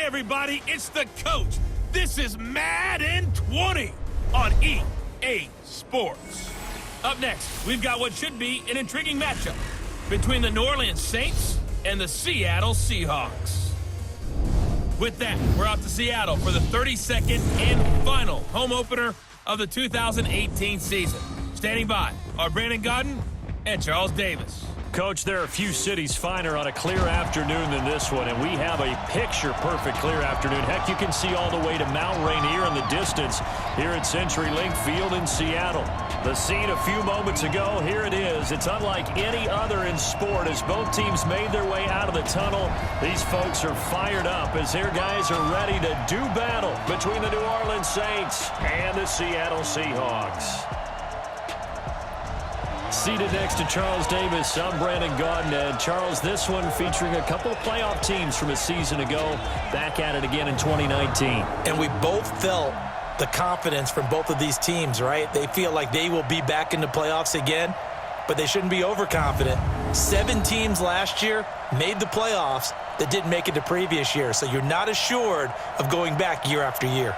everybody, it's the coach. This is Madden 20 on EA Sports. Up next, we've got what should be an intriguing matchup between the New Orleans Saints and the Seattle Seahawks. With that, we're out to Seattle for the 32nd and final home opener of the 2018 season. Standing by are Brandon Godden and Charles Davis. Coach, there are a few cities finer on a clear afternoon than this one, and we have a picture-perfect clear afternoon. Heck, you can see all the way to Mount Rainier in the distance here at CenturyLink Field in Seattle. The scene a few moments ago, here it is. It's unlike any other in sport as both teams made their way out of the tunnel. These folks are fired up as their guys are ready to do battle between the New Orleans Saints and the Seattle Seahawks. Seated next to Charles Davis, I'm Brandon Godden. And Charles, this one featuring a couple of playoff teams from a season ago, back at it again in 2019. And we both felt the confidence from both of these teams, right? They feel like they will be back in the playoffs again, but they shouldn't be overconfident. 7 teams last year made the playoffs that didn't make it the previous year, so you're not assured of going back year after year.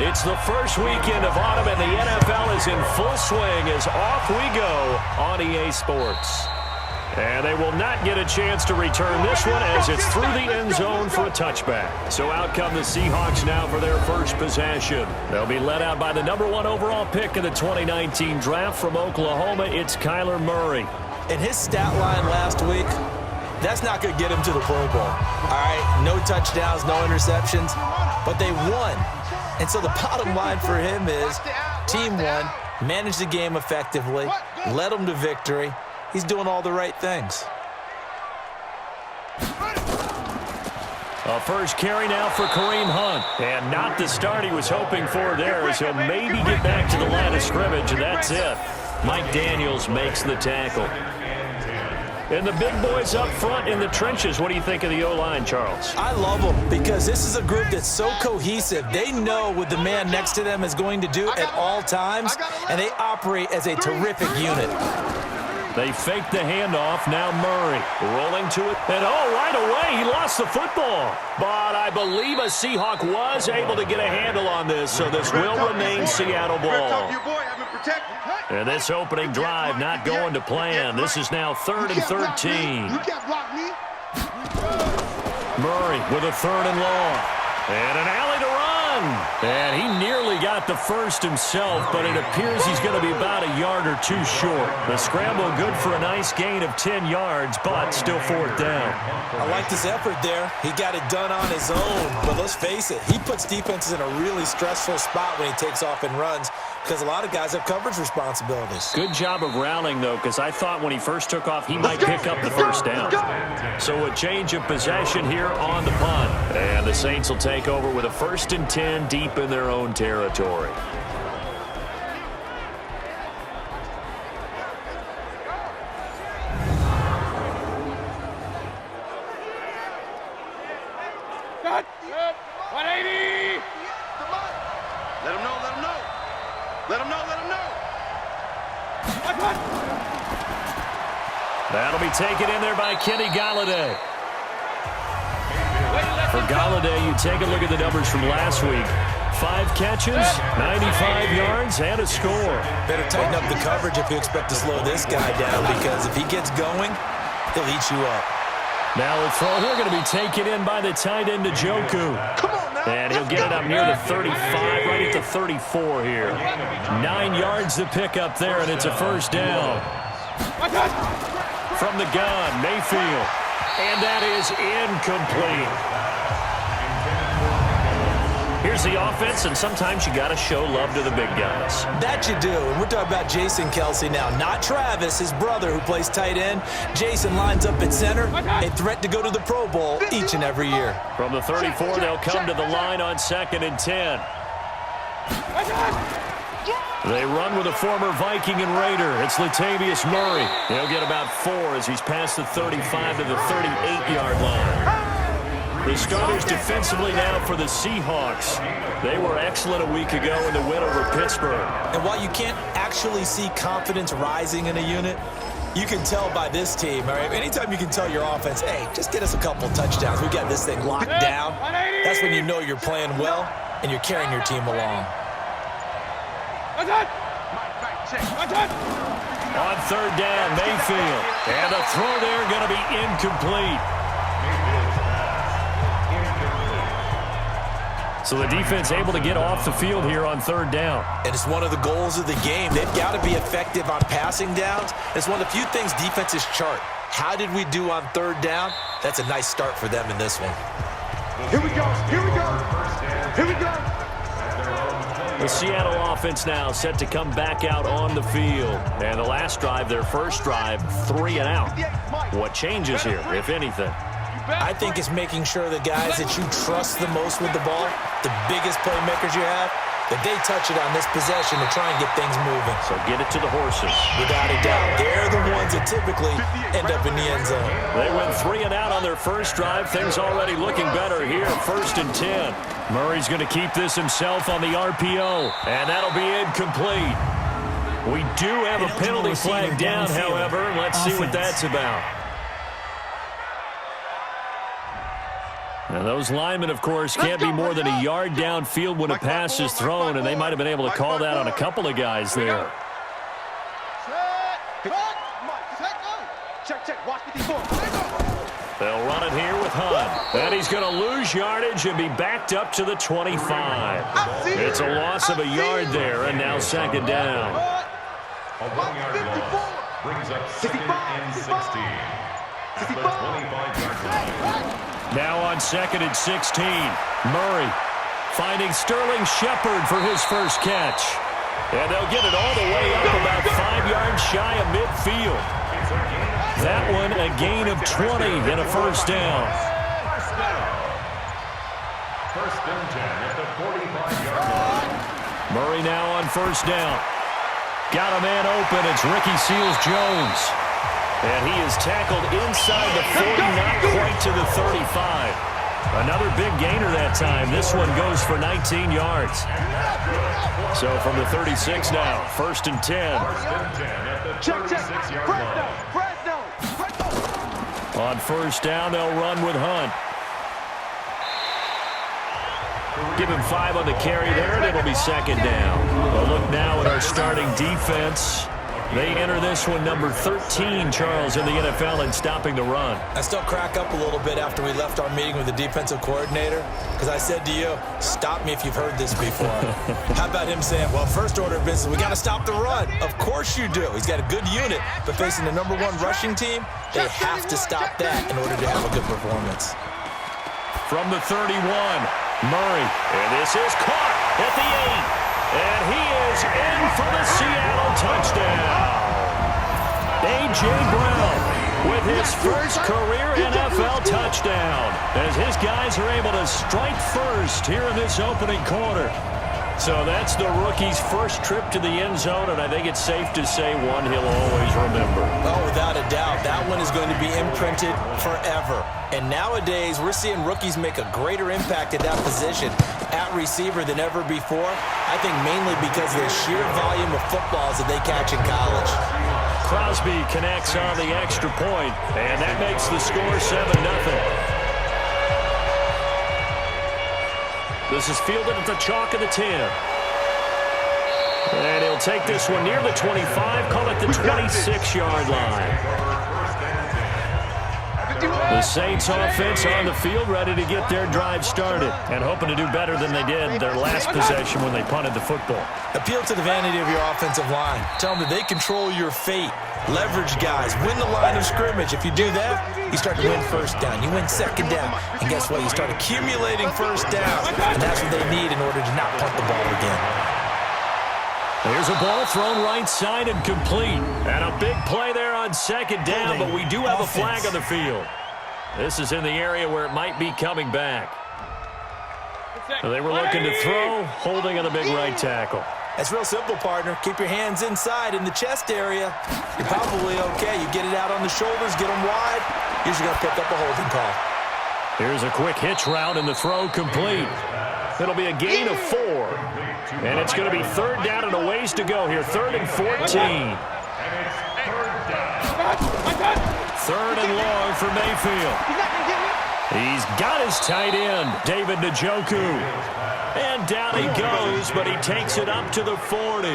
It's the first weekend of autumn, and the NFL is in full swing as off we go on EA Sports. And they will not get a chance to return this one as it's through the end zone for a touchback. So out come the Seahawks now for their first possession. They'll be led out by the #1 overall pick in the 2019 draft from Oklahoma. It's Kyler Murray. And his stat line last week, that's not going to get him to the Pro Bowl. All right, no touchdowns, no interceptions, but they won. And so the bottom line for him is team won, managed the game effectively, led them to victory. He's doing all the right things. A first carry now for Kareem Hunt. And not the start he was hoping for there as he'll maybe get back to the line of scrimmage, and that's it. Mike Daniels makes the tackle. And the big boys up front in the trenches. What do you think of the O-line, Charles? I love them because this is a group that's so cohesive. They know what the man next to them is going to do at all times, and they operate as a terrific unit. They fake the handoff. Now Murray rolling to it. And right away, he lost the football. But I believe a Seahawk was able to get a handle on this, so this will remain Seattle ball. And this opening drive not going to plan. This is now 3rd and 13. Murray with a 3rd and long. And an alley to run. And he nearly got the first himself, but it appears he's going to be about a yard or two short. The scramble good for a nice gain of 10 yards, but still 4th down. I liked his effort there. He got it done on his own. But let's face it, he puts defenses in a really stressful spot when he takes off and runs because a lot of guys have coverage responsibilities. Good job of rallying, though, because I thought when he first took off, he might pick up the first down. So a change of possession here on the punt. And the Saints will take over with a 1st and 10 deep in their own territory. Cut. 180. Let him know, let him know. Let him know, let him know. That'll be taken in there by Kenny Golladay. For Golladay, you take a look at the numbers from last week. 5 catches, 95 yards, and a score. Better tighten up the coverage if you expect to slow this guy down, because if he gets going, he'll eat you up. Now the throw here going to be taken in by the tight end, Njoku. And he'll get it up near the 35, right at the 34 here. 9 yards to pick up there, and it's a 1st down. From the gun, Mayfield. And that is incomplete. Here's the offense, and sometimes you got to show love to the big guys. That you do. And we're talking about Jason Kelce now, not Travis, his brother, who plays tight end. Jason lines up at center, a threat to go to the Pro Bowl each and every year. From the 34, they'll come to the line on 2nd and 10. They run with a former Viking and Raider. It's Latavius Murray. He'll get about 4 as he's past the 35 to the 38-yard line. The starters defensively now for the Seahawks. They were excellent a week ago in the win over Pittsburgh. And while you can't actually see confidence rising in a unit, you can tell by this team, all right? Anytime you can tell your offense, hey, just get us a couple touchdowns. We got this thing locked down. That's when you know you're playing well and you're carrying your team along. On third down, Mayfield. And the throw there going to be incomplete. So the defense able to get off the field here on third down. And it's one of the goals of the game. They've got to be effective on passing downs. It's one of the few things defenses chart. How did we do on third down? That's a nice start for them in this one. Here we go. Here we go. Here we go. The Seattle offense now set to come back out on the field. And the last drive, their first drive, 3 and out. What changes here, if anything? I think it's making sure the guys that you trust the most with the ball, the biggest playmakers you have, that they touch it on this possession to try and get things moving. So get it to the horses. Without a doubt. They're the ones that typically end up in the end zone. They went 3 and out on their first drive. Things already looking better here. 1st and 10. Murray's going to keep this himself on the RPO, and that'll be incomplete. We do have a penalty flag down, however. Let's see what that's about. And those linemen, of course, can't be more than a yard downfield when a pass is thrown, and they might have been able to call that on a couple of guys there. They'll run it here with Hunt. And he's going to lose yardage and be backed up to the 25. It's a loss of a yard there, and now 2nd down. A 1-yard loss brings up 2nd and 16. At the 25-yard line. Now on 2nd and 16, Murray finding Sterling Shepard for his first catch. And they'll get it all the way up about 5 yards shy of midfield. That one a gain of 20 and a first down. First and 10 at the 45-yard line. Murray now on 1st down. Got a man open. It's Ricky Seals-Jones. And he is tackled inside the 40, not quite to the 35. Another big gainer that time. This one goes for 19 yards. So from the 36 now, 1st and 10. 1st and 10 at the 36-yard line. On 1st down, they'll run with Hunt. Give him 5 on the carry there, and it'll be 2nd down. A look now at our starting defense. They enter this one number 13, Charles, in the NFL in stopping the run. I still crack up a little bit after we left our meeting with the defensive coordinator because I said to you, stop me if you've heard this before. How about him saying, well, first order of business, we got to stop the run. Of course you do. He's got a good unit, but facing the number 1 rushing team, they have to stop that in order to have a good performance. From the 31, Murray, and this is caught at the 8. And he is in for the Seattle touchdown. A.J. Brown with his first career NFL touchdown as his guys are able to strike first here in this opening quarter. So that's the rookie's first trip to the end zone, and I think it's safe to say one he'll always remember. Oh, without a doubt. That one is going to be imprinted forever. And nowadays, we're seeing rookies make a greater impact at that position at receiver than ever before. I think mainly because of the sheer volume of footballs that they catch in college. Crosby connects on the extra point, and that makes the score 7-0. This is fielded at the chalk of the 10. And he'll take this one near the 25, call it the 26-yard line. The Saints offense on the field, ready to get their drive started and hoping to do better than they did their last possession when they punted the football. Appeal to the vanity of your offensive line. Tell them that they control your fate. Leverage guys. Win the line of scrimmage. If you do that, you start to win 1st down. You win 2nd down. And guess what? You start accumulating 1st down. And that's what they need in order to not punt the ball again. There's a ball thrown right side and complete. And a big play there on 2nd down, but we do have a flag on the field. This is in the area where it might be coming back. They were looking to throw, holding on the big right tackle. It's real simple, partner. Keep your hands inside in the chest area. You're probably okay. You get it out on the shoulders, get them wide. Usually going to pick up a holding call. Here's a quick hitch route, and the throw complete. It'll be a gain of 4. And it's going to be third down and a ways to go here. 3rd and 14. Third and long for Mayfield. He's got his tight end, David Njoku. And down he goes, but he takes it up to the 40.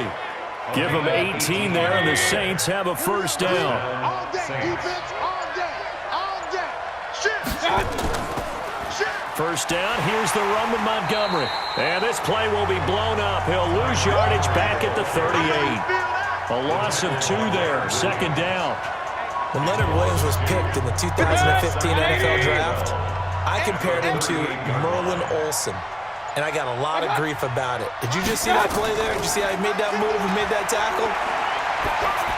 Give him 18 there, and the Saints have a first down. All day, defense, all day, all day. Shift. First down, here's the run with Montgomery. And this play will be blown up. He'll lose yardage back at the 38. A loss of 2 there, second down. When Leonard Williams was picked in the 2015 NFL Draft, I compared him to Merlin Olsen. And I got a lot of grief about it. Did you just see that play there? Did you see how he made that move and made that tackle?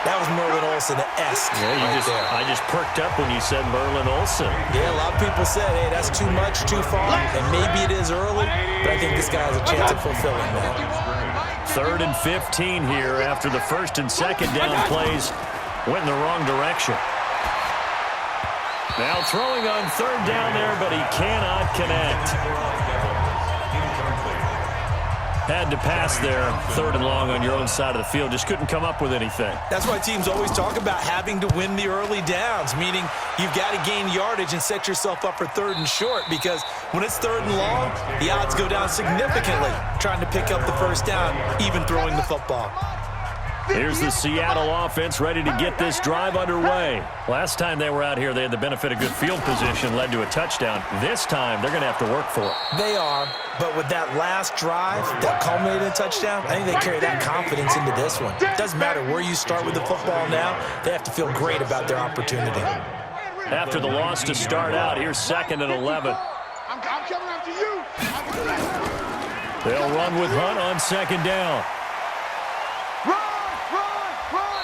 That was Merlin Olsen-esque. Yeah, I just perked up when you said Merlin Olsen. Yeah, a lot of people said, hey, that's too much, too far. And maybe it is early, but I think this guy has a chance of fulfilling that. 3rd and 15 here after the first and second down plays went in the wrong direction. Now throwing on 3rd down there, but he cannot connect. Had to pass there, 3rd and long on your own side of the field. Just couldn't come up with anything. That's why teams always talk about having to win the early downs, meaning you've got to gain yardage and set yourself up for 3rd and short, because when it's 3rd and long, the odds go down significantly trying to pick up the first down, even throwing the football. Here's the Seattle offense ready to get this drive underway. Last time they were out here, they had the benefit of good field position, led to a touchdown. This time, they're going to have to work for it. They are, but with that last drive that culminated in a touchdown, I think they carry that confidence into this one. It doesn't matter where you start with the football now, they have to feel great about their opportunity. After the loss to start out, here's 2nd and 11. I'm coming after you. They'll run with Hunt on 2nd down.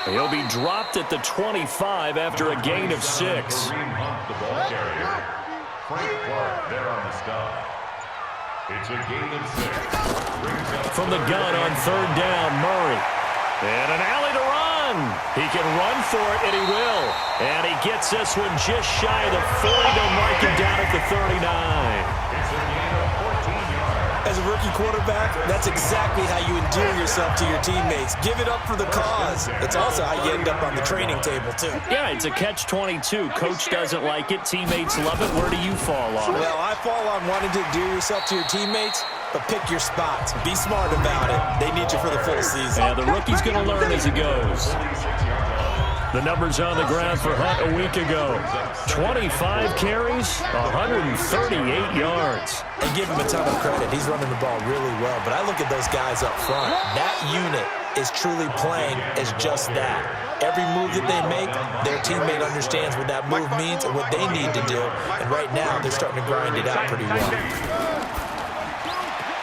He'll be dropped at the 25 after a gain of 6. The ball carrier. Frank Clark there on the stop. It's a gain of 6. From the gun on 3rd down, Murray. And an alley to run. He can run for it, and he will. And he gets this one just shy of the 40. They'll mark him down at the 39. It's a gain of 14 yards. As a rookie quarterback, that's exactly how you endear yourself to your teammates. Give it up for the cause. It's also how you end up on the training table, too. Yeah, it's a catch-22. Coach doesn't like it. Teammates love it. Where do you fall on it? Well, I fall on wanting to endear yourself to your teammates, but pick your spots. Be smart about it. They need you for the full season. Yeah, the rookie's going to learn as he goes. The numbers on the ground for Hunt a week ago. 25 carries, 138 yards. And give him a ton of credit. He's running the ball really well. But I look at those guys up front. That unit is truly playing as just that. Every move that they make, their teammate understands what that move means and what they need to do. And right now, they're starting to grind it out pretty well.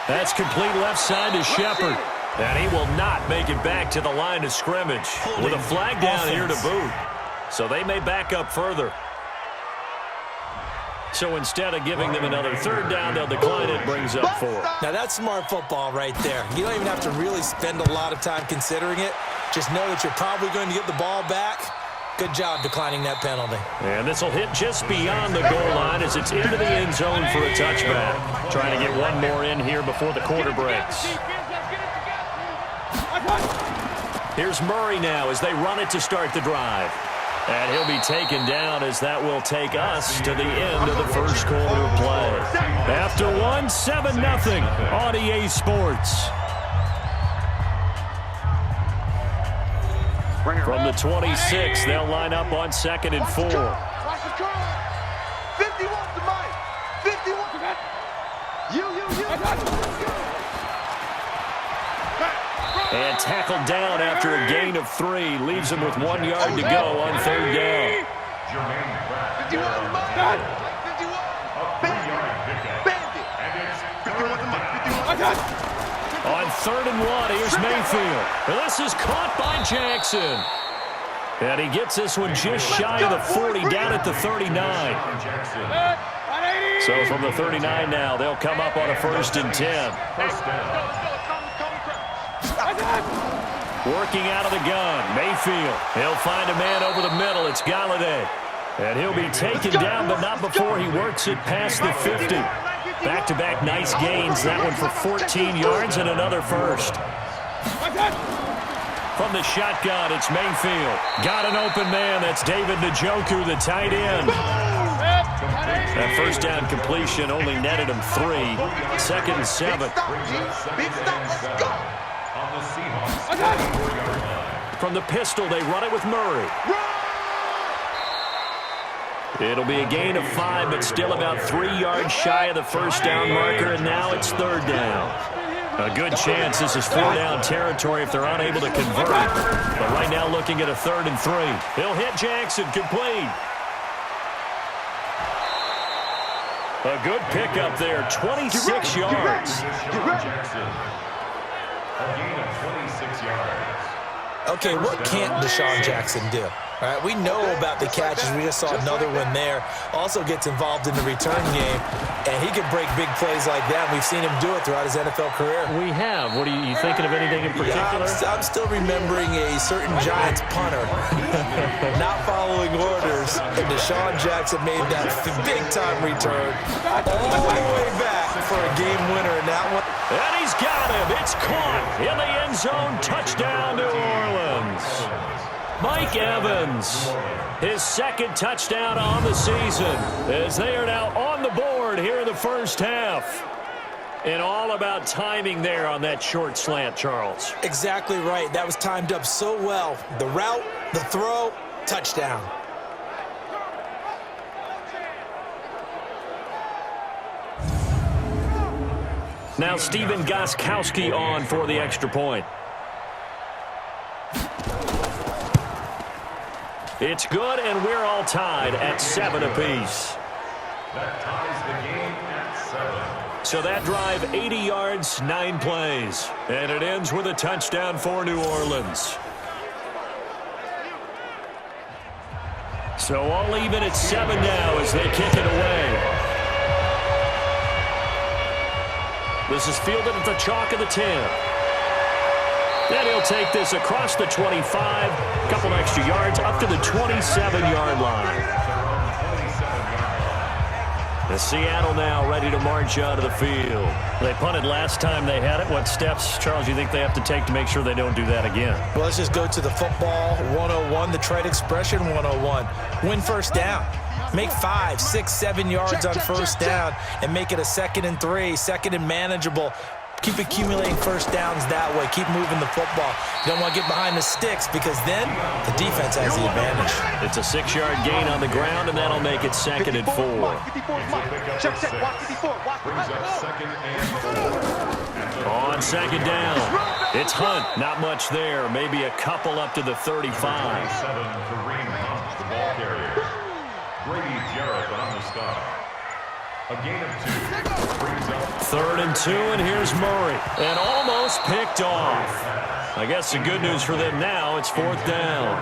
That's complete left side to Shepard. And he will not make it back to the line of scrimmage with a flag down here to boot. So they may back up further. So instead of giving them another 3rd down, they'll decline it, brings up 4. Now that's smart football right there. You don't even have to really spend a lot of time considering it. Just know that you're probably going to get the ball back. Good job declining that penalty. And this will hit just beyond the goal line as it's into the end zone for a touchback. Trying to get one more in here before the quarter breaks. Here's Murray now as they run it to start the drive. And he'll be taken down as that will take us to the end of the first quarter of play. After one, 7-0 on EA Sports. From the 26, they'll line up on 2nd and 4. 51 to Mike. 51. You. And tackled down after a gain of 3. Leaves him with 1 yard to go on 3rd down. 51 to Mike. 51. Bandit. And it's 51 to Mike. On 3rd and 1, here's Mayfield. And this is caught by Jackson. And he gets this one just shy of the 40, down at the 39. So from the 39 now, they'll come up on a 1st and 10. Working out of the gun, Mayfield. He'll find a man over the middle. It's Galladay. And he'll be taken down, but not before he works it past the 50. Back-to-back nice gains. That one for 14 yards and another first. From the shotgun, it's Mayfield. Got an open man. That's David Njoku, the tight end. That first down completion only netted him 3. 2nd and 7. From the pistol, they run it with Murray. It'll be a gain of 5, but still about 3 yards shy of the first down marker, and now it's 3rd down. A good chance this is 4-down territory if they're unable to convert. But right now looking at a 3rd and 3. He'll hit Jackson, complete. A good pickup there, 26 yards. A gain of 26 yards. Okay, what can't Deshaun Jackson do? All right, we know about the catches. We just saw another one there. Also gets involved in the return game, and he can break big plays like that. We've seen him do it throughout his NFL career. We have. What are you thinking of anything in particular? Yeah, I'm still remembering a certain Giants punter not following orders, and Deshaun Jackson made that big-time return all the way back for a game winner in that one. And he's got him. It's caught in the end zone. Touchdown, New Orleans. Mike Evans, his 2nd touchdown on the season, as they are now on the board here in the first half. And all about timing there on that short slant, Charles. Exactly right. That was timed up so well. The route, the throw, touchdown. Now Stephen Gostkowski on for the extra point. It's good, and we're all tied at 7 apiece. That ties the game at 7. So that drive, 80 yards, 9 plays. And it ends with a touchdown for New Orleans. So all even at 7 now as they kick it away. This is fielded at the chalk of the 10. Then he'll take this across the 25, a couple extra yards, up to the 27-yard line. The Seattle now ready to march out of the field. They punted last time they had it. What steps, Charles, do you think they have to take to make sure they don't do that again? Well, let's just go to the football 101, the trade expression 101. Win first down. Make 5, 6, 7 yards on first down and make it a 2nd and 3, 2nd and manageable. Keep accumulating first downs that way. Keep moving the football. You don't want to get behind the sticks because then the defense has the advantage. It's a 6-yard gain on the ground, and that'll make it 2nd and 4. Brings up 2nd and 4. On 2nd down, it's Hunt. Not much there. Maybe a couple up to the 35. 7, Kareem Hunt, the ball carrier. Grady Jarrett on the stop. A gain of 2. Brings up 3rd and 2, and here's Murray. And almost picked off. I guess the good news for them now, it's 4th down.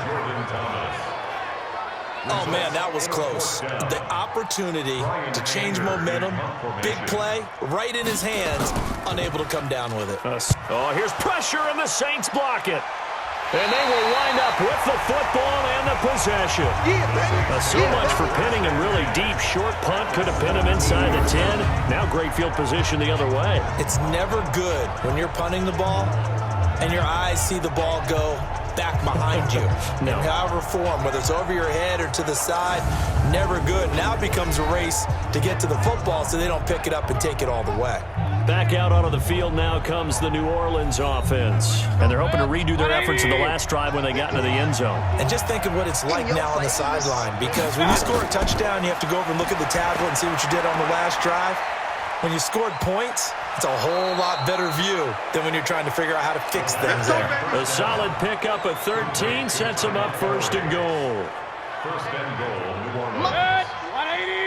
Oh, man, that was close. The opportunity to change momentum, big play, right in his hands, unable to come down with it. Oh, here's pressure, and the Saints block it. And they will wind up with the football and the possession. So much for pinning him really deep. Short punt could have pinned him inside the 10. Now great field position the other way. It's never good when you're punting the ball and your eyes see the ball go back behind you. No. In however form, whether it's over your head or to the side, never good. Now it becomes a race to get to the football so they don't pick it up and take it all the way. Back out onto the field now comes the New Orleans offense. And they're hoping to redo their efforts in the last drive when they got into the end zone. And just think of what it's like now on the sideline, because when you score a touchdown, you have to go over and look at the tablet and see what you did on the last drive. When you scored points, it's a whole lot better view than when you're trying to figure out how to fix things there. A solid pickup at 13 sets them up 1st and goal. 1st and goal, New Orleans. 180.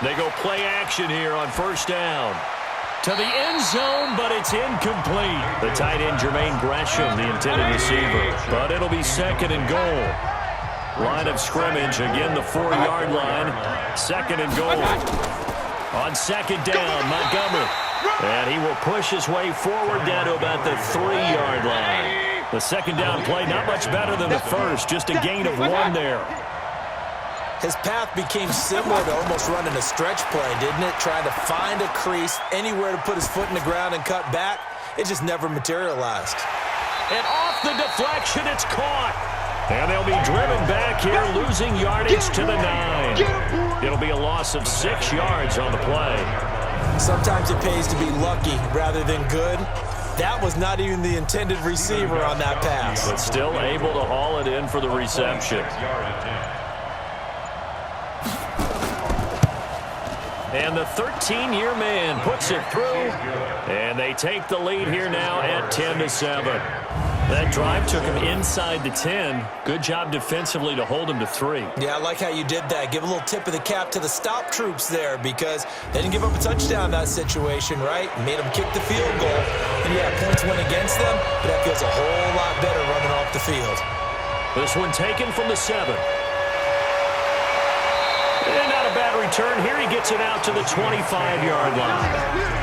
They go play action here on 1st down. To the end zone, but it's incomplete. The tight end, Jermaine Gresham, the intended receiver. But it'll be 2nd and goal. Line of scrimmage, again the 4-yard line. 2nd and goal. On second down, Montgomery. And he will push his way forward down to about the 3-yard line. The second down play, not much better than the first, just a gain of 1 there. His path became similar to almost running a stretch play, didn't it? Trying to find a crease, anywhere to put his foot in the ground and cut back. It just never materialized. And off the deflection, it's caught. And they'll be driven back here, losing yardage to the 9. It'll be a loss of 6 yards on the play. Sometimes it pays to be lucky rather than good. That was not even the intended receiver on that pass. But still able to haul it in for the reception. And the 13-year man puts it through. And they take the lead here now at 10-7. That drive took him inside the 10. Good job defensively to hold him to 3. Yeah, I like how you did that. Give a little tip of the cap to the stop troops there because they didn't give up a touchdown in that situation, right? Made them kick the field goal. And yeah, points went against them, but that feels a whole lot better running off the field. This one taken from the 7. And not a bad return here. He gets it out to the 25-yard line.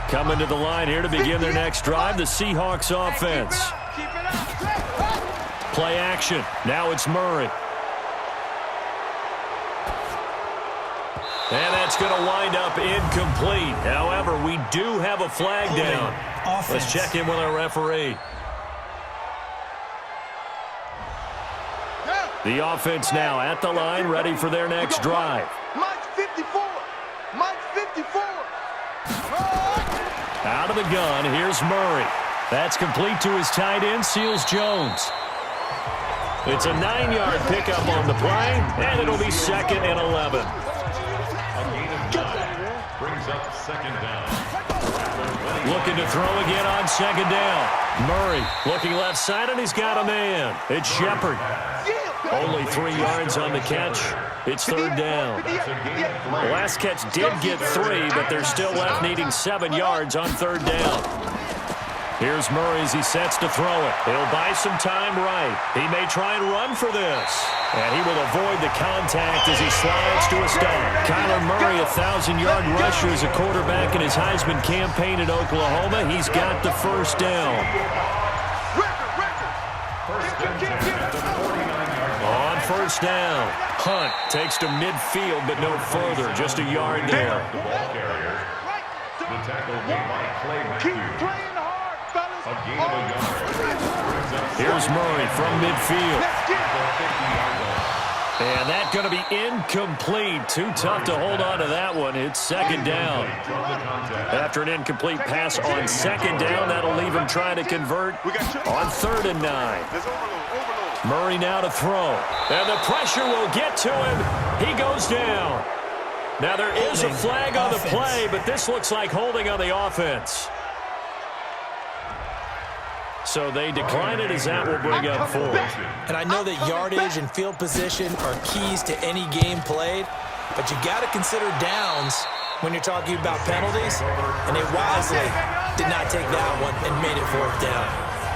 Coming to the line here to begin their next drive, the Seahawks offense. Play action. Now it's Murray. And that's going to wind up incomplete. However, we do have a flag down. Let's check in with our referee. The offense now at the line, ready for their next drive. Mike 54. Mike 54. Out of the gun, here's Murray. That's complete to his tight end, Seals Jones. It's a 9-yard pickup on the play, and it'll be 2nd and 11. A gain of 9 brings up 2nd down. Looking to throw again on 2nd down. Murray looking left side, and he's got a man. It's Shepard. Only 3 yards on the catch. It's 3rd down. The last catch did get 3, but they're still left needing 7 yards on 3rd down. Here's Murray as he sets to throw it. He'll buy some time right. He may try and run for this. And he will avoid the contact as he slides to a stop. Kyler Murray, 1,000-yard rusher as a quarterback in his Heisman campaign at Oklahoma. He's got the 1st down. On 1st down, Hunt takes to midfield, but no further. Just a yard there. The ball carrier. The tackle made by Clay Matthews. A gain of a yard. Here's Murray from midfield. And that's going to be incomplete. Too tough to hold on to that one. It's 2nd down. After an incomplete pass on 2nd down, that'll leave him trying to convert on 3rd and 9. Murray now to throw. And the pressure will get to him. He goes down. Now there is a flag on the play, but this looks like holding on the offense. So they decline it as that will bring up 4th. And I know that yardage and field position are keys to any game played, but you got to consider downs when you're talking about penalties, and they wisely did not take that one and made it 4th down.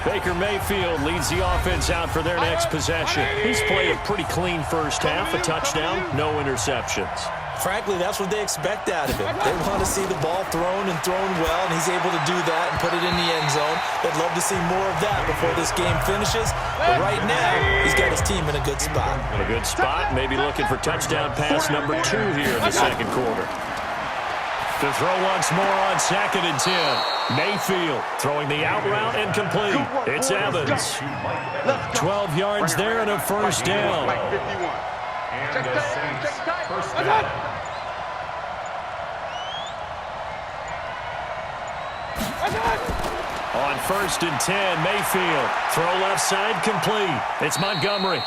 Baker Mayfield leads the offense out for their next possession. He's played a pretty clean first half, a touchdown, no interceptions. Frankly, that's what they expect out of him. They want to see the ball thrown and thrown well, and he's able to do that and put it in the end zone. They'd love to see more of that before this game finishes. But right now, he's got his team in a good spot. A good spot, maybe looking for touchdown pass number 2 here in the 2nd quarter. To throw once more on 2nd and 10. Mayfield throwing the out route and complete. It's Evans. 12 yards there and a 1st down. And the Saints 1st down. On 1st and 10, Mayfield. Throw left side complete. It's Montgomery.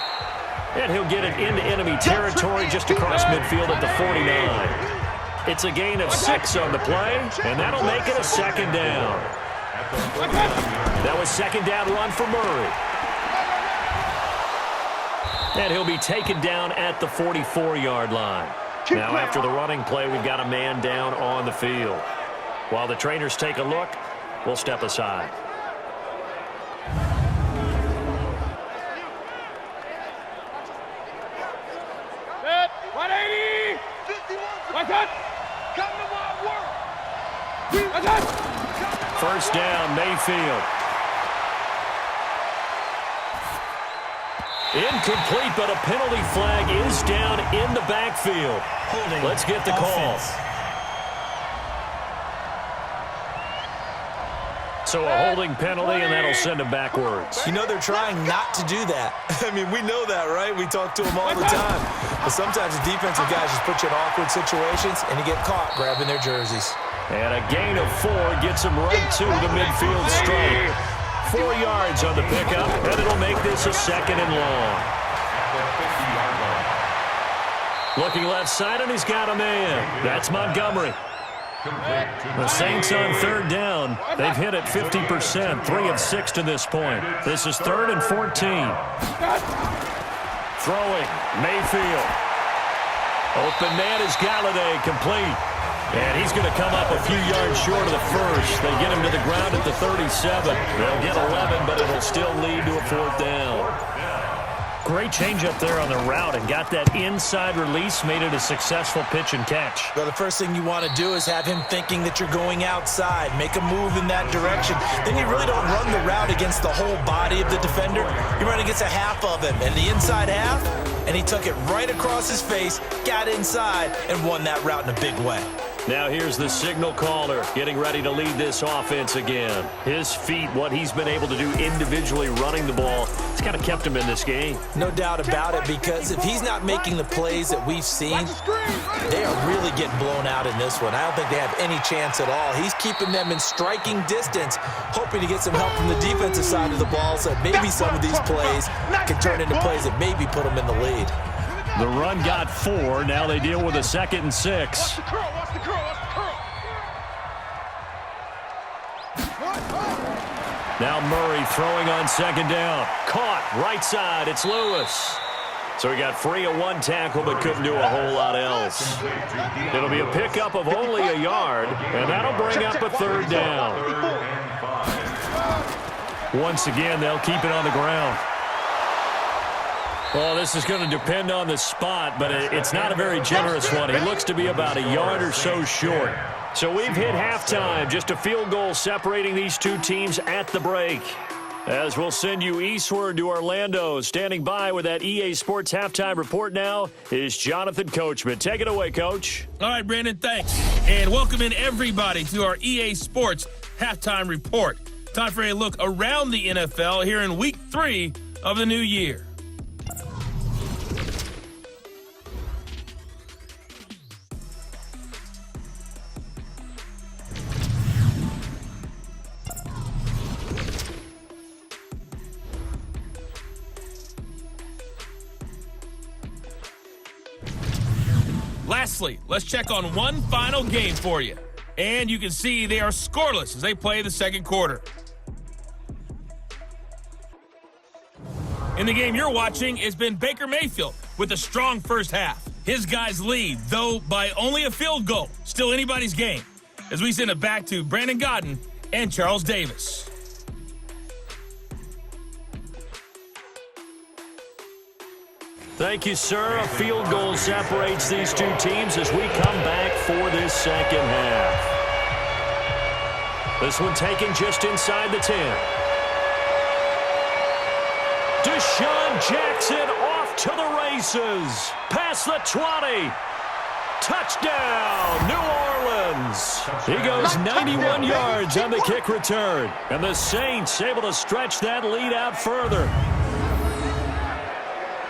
And he'll get it into enemy territory just across midfield at the 49. It's a gain of 6 on the play, and that'll make it a 2nd down. That was 2nd down run for Murray. And he'll be taken down at the 44-yard line. Now, after the running play, we've got a man down on the field. While the trainers take a look, we'll step aside. First down, Mayfield. Incomplete, but a penalty flag is down in the backfield. Let's get the call. So a holding penalty, and that'll send him backwards. You know, they're trying not to do that. I mean, we know that, right? We talk to them all the time. But sometimes the defensive guys just put you in awkward situations, and you get caught grabbing their jerseys. And a gain of 4 gets him right to the midfield stripe. 4 yards on the pickup, and it'll make this a 2nd and long. Looking left side, and he's got a man. That's Montgomery. The Saints on 3rd down. They've hit it 50%, 3 of 6 to this point. This is 3rd and 14. Throwing, Mayfield. Open man is Galladay, complete. And he's going to come up a few yards short of the first. They get him to the ground at the 37. They'll get 11, but it'll still lead to a 4th down. Great change up there on the route and got that inside release, made it a successful pitch and catch. Well, the first thing you want to do is have him thinking that you're going outside, make a move in that direction. Then you really don't run the route against the whole body of the defender. You run against a half of him, and the inside half, and he took it right across his face, got inside, and won that route in a big way. Now here's the signal caller getting ready to lead this offense again. His feet, what he's been able to do individually running the ball, it's kind of kept him in this game. No doubt about it, because if he's not making the plays that we've seen, they are really getting blown out in this one. I don't think they have any chance at all. He's keeping them in striking distance, hoping to get some help from the defensive side of the ball so that maybe some of these plays can turn into plays that maybe put them in the lead. The run got 4. Now they deal with a 2nd and 6. Now Murray throwing on 2nd down. Caught right side. It's Lewis. So he got free of 1 tackle but couldn't do a whole lot else. It'll be a pickup of only a yard, and that'll bring up a 3rd down. Once again, they'll keep it on the ground. Well, this is going to depend on the spot, but it's not a very generous one. He looks to be about a yard or so short. So we've hit halftime, just a field goal separating these two teams at the break. As we'll send you eastward to Orlando. Standing by with that EA Sports halftime report now is Jonathan Coachman. Take it away, Coach. All right, Brandon, thanks. And welcome in everybody to our EA Sports halftime report. Time for a look around the NFL here in Week 3 of the new year. Lastly, let's check on one final game for you. And you can see they are scoreless as they play the 2nd quarter. In the game you're watching has been Baker Mayfield with a strong first half. His guys lead, though by only a field goal. Still anybody's game. As we send it back to Brandon Godden and Charles Davis. Thank you, sir. A field goal separates these two teams as we come back for this 2nd half. This one taken just inside the 10. Deshaun Jackson off to the races. Past the 20. Touchdown, New Orleans. He goes 91 yards on the kick return. And the Saints able to stretch that lead out further.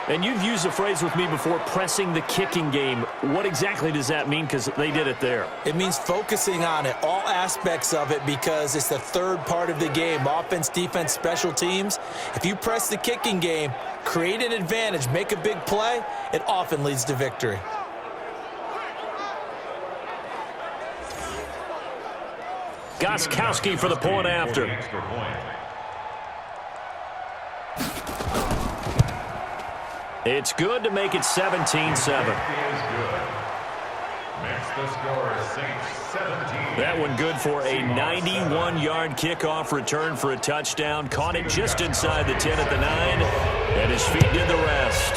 And you've used the phrase with me before, pressing the kicking game. What exactly does that mean? Because they did it there. It means focusing on it, all aspects of it, because it's the 3rd part of the game. Offense, defense, special teams. If you press the kicking game, create an advantage, make a big play, it often leads to victory. Gostkowski for the point after. It's good to make it 17-7. That one good for a 91-yard kickoff return for a touchdown. Caught it just inside the 10 at the 9, and his feet did the rest.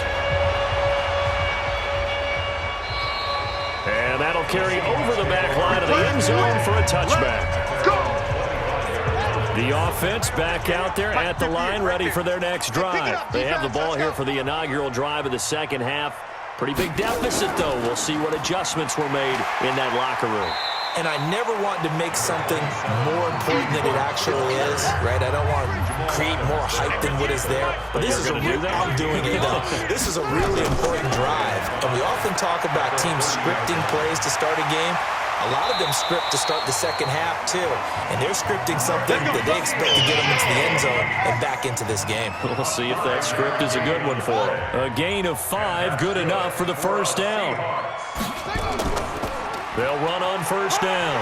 And that'll carry over the back zone for a touchback. The offense back out there at the line, ready for their next drive. They have the ball here for the inaugural drive of the second half. Pretty big deficit, though. We'll see what adjustments were made in that locker room. And I never want to make something more important than it actually is, right? I don't want to create more hype than what is there. But this is I'm doing it, though. This is a really important drive. And we often talk about teams scripting plays to start a game. A lot of them script to start the second half, too. And they're scripting something that they expect to get them into the end zone and back into this game. We'll see if that script is a good one for them. A gain of 5, good enough for the first down. They'll run on first down.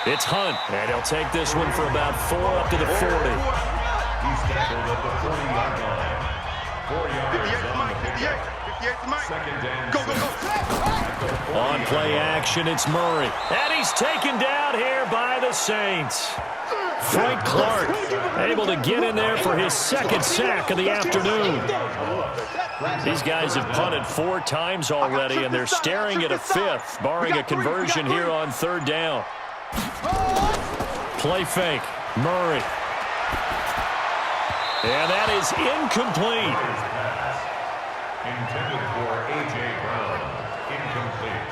It's Hunt, and he'll take this one for about 4 up to the 40. He's tackled at the 40-yard line. 4 yards 58 to Mike. Second down. Go, go, go. On play action, it's Murray. And he's taken down here by the Saints. Frank Clark able to get in there for his second sack of the afternoon. These guys have punted 4 times already, and they're staring at a 5th, barring a conversion here on third down. Play fake, Murray. And that is incomplete. Intended for A.J. Brown. Incomplete.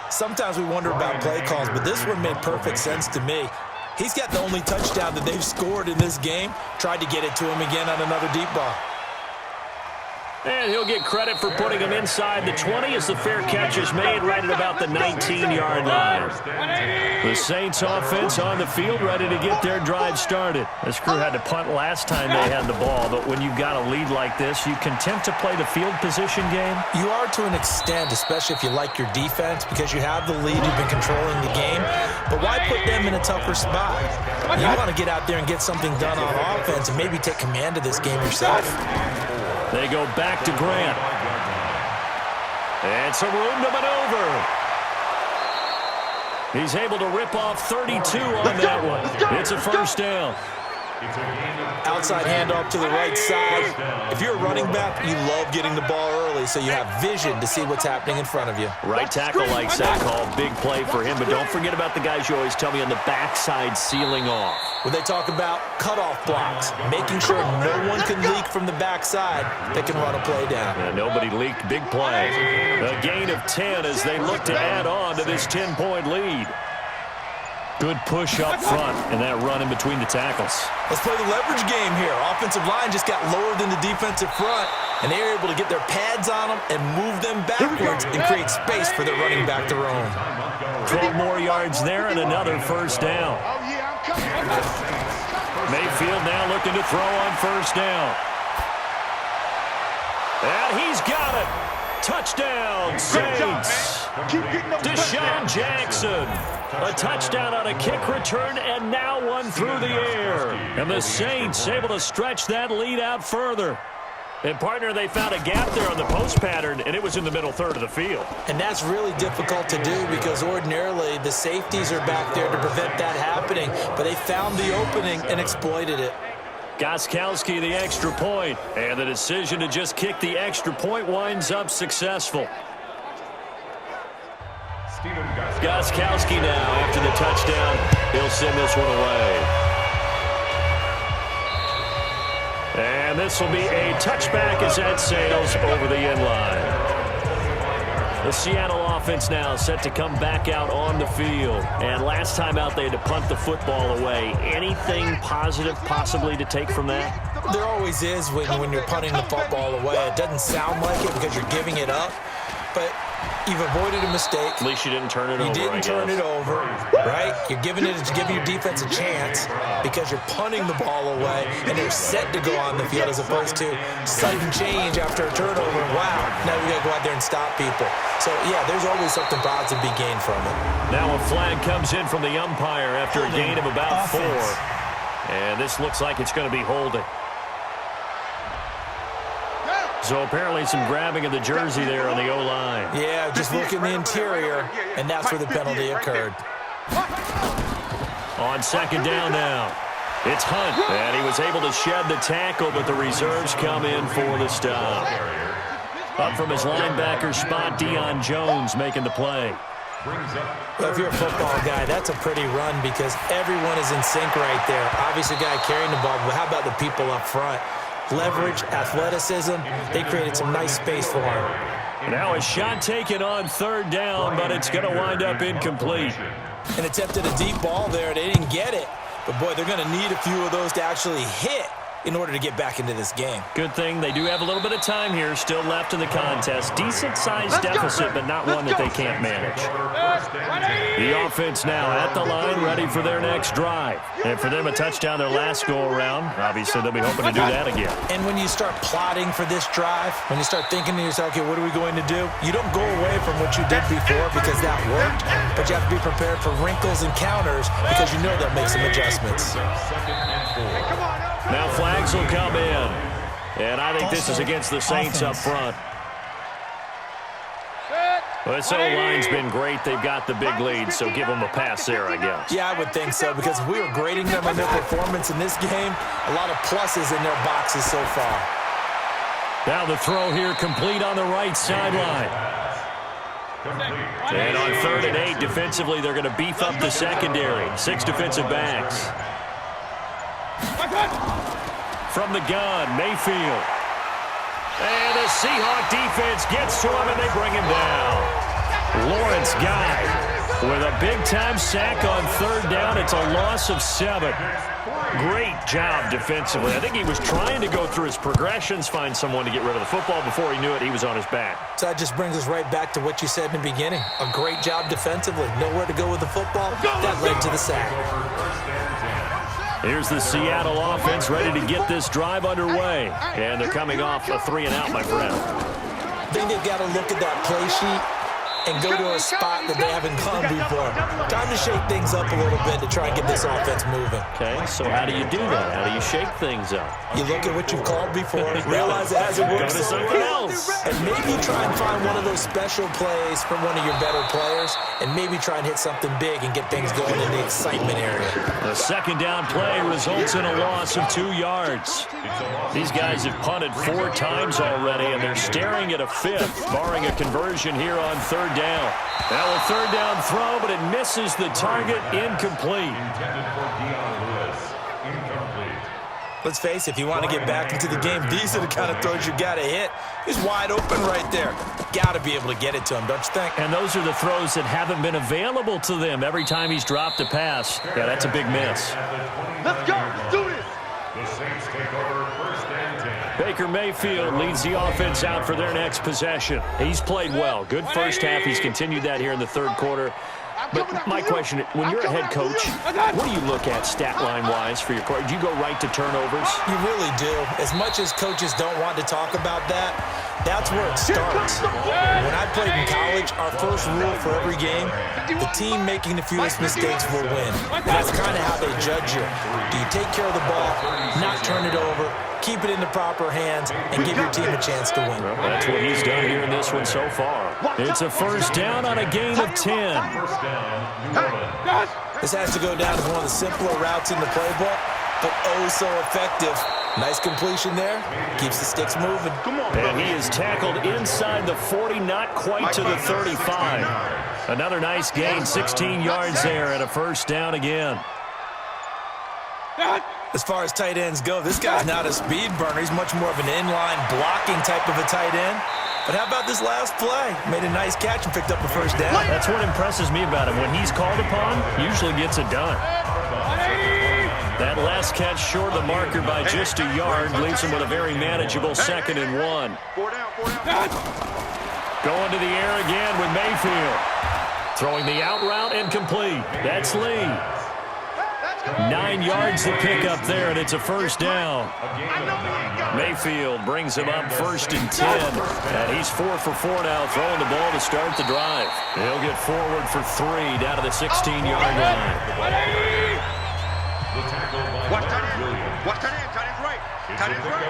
Sometimes we wonder about play calls, but this one made perfect sense to me. He's got the only touchdown that they've scored in this game. Tried to get it to him again on another deep ball. And he'll get credit for putting him inside the 20 as the fair catch is made right at about the 19-yard line. The Saints offense on the field ready to get their drive started. This crew had to punt last time they had the ball, but when you've got a lead like this, you content to play the field position game? You are to an extent, especially if you like your defense, because you have the lead, you've been controlling the game. But why put them in a tougher spot? You want to get out there and get something done on offense and maybe take command of this game yourself. They go back to Grant. And some room to maneuver. He's able to rip off 32 on that one. It's a first down. Outside handoff to the right side. If you're a running back, you love getting the ball early so you have vision to see what's happening in front of you. Right tackle likes that call. Big play for him, but don't forget about the guys you always tell me on the backside sealing off. When they talk about cutoff blocks, making sure no one can leak from the backside, they can run a play down. Yeah, nobody leaked. Big play. A gain of 10 as they look to add on to this 10-point lead. Good push up front, and that run in between the tackles. Let's play the leverage game here. Offensive line just got lower than the defensive front, and they were able to get their pads on them and move them backwards and create space for their running back to roam. 12 more yards there and another first down. Mayfield now looking to throw on first down. And he's got it. Touchdown, Saints. Deshaun Jackson. A touchdown on a kick return, and now one through the air. And the Saints able to stretch that lead out further. And, partner, they found a gap there on the post pattern, and it was in the middle third of the field. And that's really difficult to do because ordinarily the safeties are back there to prevent that happening. But they found the opening and exploited it. Gostkowski the extra point, and the decision to just kick the extra point winds up successful. Gostkowski now after the touchdown. He'll send this one away. And this will be a touchback as that sails over the end line. The Seattle offense now set to come back out on the field. And last time out they had to punt the football away. Anything positive possibly to take from that? There always is when you're punting the football away. It doesn't sound like it because you're giving it up. But you've avoided a mistake. At least you didn't turn it over. You didn't turn it over, right? You're giving your defense a chance because you're punting the ball away and they're set to go on the field as opposed to sudden change after a turnover. Wow, now we got to go out there and stop people. So, yeah, there's always something positive to be gained from it. Now a flag comes in from the umpire after a gain of about 4. And this looks like it's going to be holding. So apparently some grabbing of the jersey there on the O-line. Yeah, just look in the interior, and that's where the penalty occurred. On second down now, it's Hunt. And he was able to shed the tackle, but the reserves come in for the stop. Up from his linebacker spot, Deion Jones making the play. Well, if you're a football guy, that's a pretty run because everyone is in sync right there. Obviously, the guy carrying the ball, but how about the people up front? Leverage, athleticism, they created some nice space for him. Now a shot taken on third down, but it's going to wind up incomplete. And attempted a deep ball there. They didn't get it. But, boy, they're going to need a few of those to actually hit in order to get back into this game. Good thing they do have a little bit of time here still left in the contest. Decent-sized deficit, but not one that they can't manage. The offense now at the line, ready for their next drive. And for them, a touchdown their last go-around. Obviously, they'll be hoping to do that again. And when you start plotting for this drive, when you start thinking to yourself, okay, what are we going to do? You don't go away from what you did before because that worked, but you have to be prepared for wrinkles and counters because you know they'll make some adjustments. Now flags will come in. And I think this is against the Saints up front. Well, this O-line's been great. They've got the big lead, so give them a pass there, I guess. Yeah, I would think so, because if we were grading them on their performance in this game, a lot of pluses in their boxes so far. Now the throw here complete on the right sideline. And on 3rd and 8, defensively, they're going to beef up the secondary. 6 defensive backs. From the gun, Mayfield. And the Seahawk defense gets to him, and they bring him down. Lawrence Guy with a big-time sack on 3rd down. It's a loss of 7. Great job defensively. I think he was trying to go through his progressions, find someone to get rid of the football. Before he knew it, he was on his back. So that just brings us right back to what you said in the beginning. A great job defensively. Nowhere to go with the football. That led to the sack. Here's the Seattle offense ready to get this drive underway. And they're coming off a 3-and-out, my friend. I think they've got to look at that play sheet and go to a spot that they haven't gone before. Time to shake things up a little bit to try and get this offense moving. Okay, so how do you do that? How do you shake things up? You look at what you've called before, realize it hasn't worked so well, and maybe try and find one of those special plays from one of your better players, and maybe try and hit something big and get things going in the excitement area. The 2nd down play results in a loss of 2 yards. These guys have punted 4 times already, and they're staring at a 5th, barring a conversion here on 3rd down. Now a 3rd down throw, but it misses the target. Incomplete. Let's face it, if you want to get back into the game, these are the kind of throws you got to hit. He's wide open right there. Got to be able to get it to him, don't you think? And those are the throws that haven't been available to them every time he's dropped a pass. Yeah, that's a big miss. Let's go. Let's do this. The Saints take over 1st and 10. Baker Mayfield leads the offense out for their next possession. He's played well. Good first half. He's continued that here in the 3rd quarter. But my question, when you're a head coach, what do you look at stat line-wise for your court? Do you go right to turnovers? You really do. As much as coaches don't want to talk about that, that's where it starts. When I played in college, our first rule for every game, the team making the fewest mistakes will win. And that's kind of how they judge you. Do you take care of the ball, not turn it over, keep it in the proper hands, and give your team a chance to win? Well, that's what he's done here in this one so far. It's a 1st down on a gain of 10. This has to go down as one of the simpler routes in the playbook, but oh so effective. Nice completion there. Keeps the sticks moving. And he is tackled inside the 40, not quite to the 35. Another nice gain, 16 yards there, and a 1st down again. As far as tight ends go, this guy's not a speed burner. He's much more of an inline blocking type of a tight end. But how about this last play? Made a nice catch and picked up a 1st down. That's what impresses me about him. When he's called upon, usually gets it done. That last catch short of the marker by just a yard leaves him with a very manageable 2nd and 1. 4 down, 4 down. Going to the air again with Mayfield. Throwing the out route and complete. That's Lee. 9 yards to pick up there, and it's a 1st down. Mayfield brings him up 1st and 10. And he's 4 for 4 now, throwing the ball to start the drive. He'll get forward for 3 down to the 16-yard line. The tackle by Watch tight end. Watch tight end. Tight end's right. Tight end's right.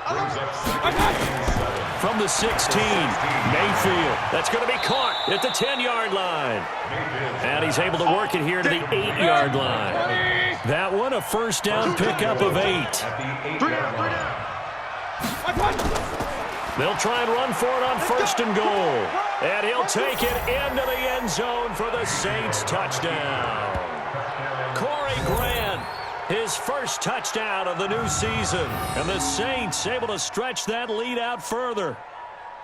Brings up 2nd and 7. From the 16, Mayfield. That's going to be caught at the 10-yard line. And he's able to work it here to the 8-yard line. That one, a 1st down pickup of 8. 3 down, 3 down. They'll try and run for it on 1st and goal. And he'll take it into the end zone for the Saints touchdown. Corey Grant, his first touchdown of the new season. And the Saints able to stretch that lead out further.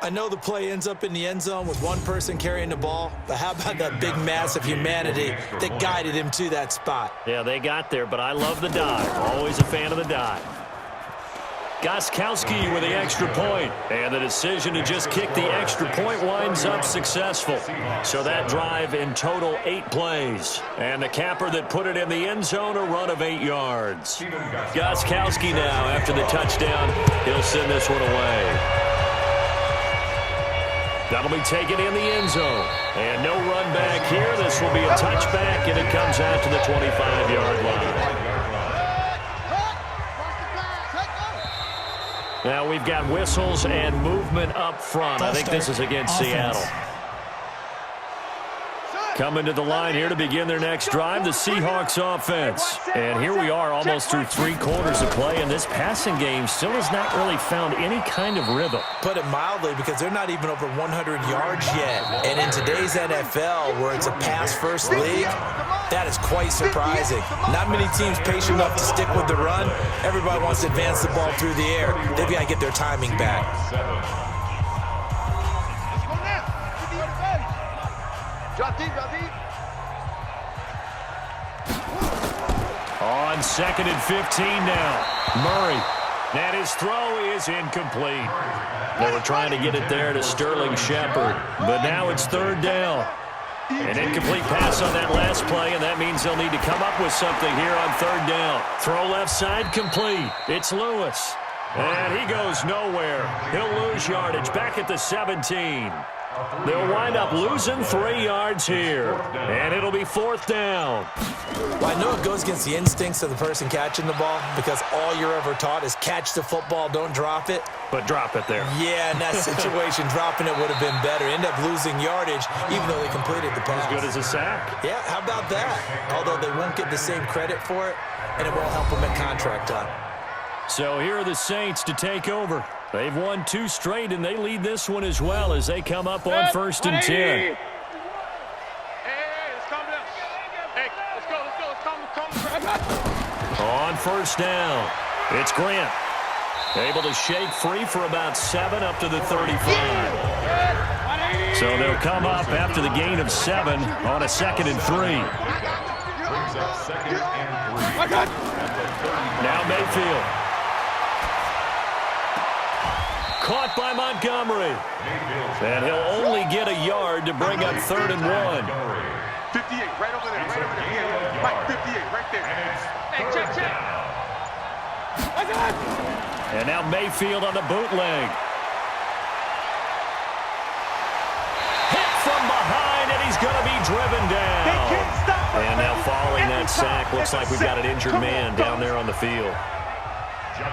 I know the play ends up in the end zone with one person carrying the ball, but how about that big mass of humanity that guided him to that spot? Yeah, they got there, but I love the dive. Always a fan of the dive. Gostkowski with the extra point, and the decision to just kick the extra point winds up successful. So that drive in total 8 plays. And the capper that put it in the end zone, a run of 8 yards. Gostkowski now, after the touchdown, he'll send this one away. That'll be taken in the end zone. And no run back here. This will be a touchback, and it comes out to the 25-yard line. Now we've got whistles and movement up front. I think this is against Seattle. Coming to the line here to begin their next drive, the Seahawks offense. And here we are almost through 3 quarters of play, and this passing game still has not really found any kind of rhythm. Put it mildly, because they're not even over 100 yards yet. And in today's NFL, where it's a pass-first league, that is quite surprising. Not many teams patient enough to stick with the run. Everybody wants to advance the ball through the air. They've got to get their timing back. On 2nd and 15 now. Murray. And his throw is incomplete. They were trying to get it there to Sterling Shepard, but now it's 3rd down. An incomplete pass on that last play, and that means they'll need to come up with something here on 3rd down. Throw left side complete. It's Lewis. And he goes nowhere. He'll lose yardage back at the 17. They'll wind up losing 3 yards here. And it'll be 4th down. Well, I know it goes against the instincts of the person catching the ball, because all you're ever taught is catch the football, don't drop it. But drop it there. Yeah, in that situation, dropping it would have been better. End up losing yardage, even though they completed the pass. As good as a sack. Yeah, how about that? Although they won't get the same credit for it, and it won't help them at contract time. So here are the Saints to take over. They've won 2 straight, and they lead this one as well as they come up on 1st and 10. Hey, let's calm down. Hey, let's go. On 1st down, it's Grant. Able to shake free for about 7 up to the 35. So they'll come up after the gain of 7 on a 2nd and 3. Brings up 2nd and 3. Now Mayfield. Caught by Montgomery. And he'll only get a yard to bring up 3rd and 1. 58, right over there, Yeah, Mike, 58, right there. Hey, check. And now Mayfield on the bootleg. Hit from behind, and he's going to be driven down. And now following that sack, looks like we've got an injured man down there on the field.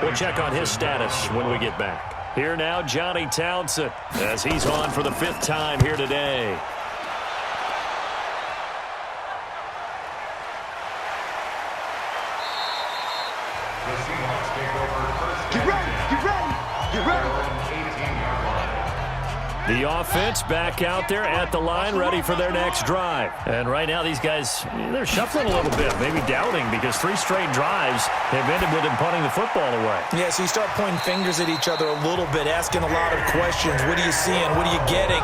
We'll check on his status when we get back. Here now, Johnny Townsend, as he's on for the 5th time here today. The Seahawks take over 1st. Get ready. The offense back out there at the line, ready for their next drive. And right now, these guys, they're shuffling a little bit, maybe doubting, because 3 straight drives have ended with them punting the football away. Yeah, so you start pointing fingers at each other a little bit, asking a lot of questions. What are you seeing? What are you getting?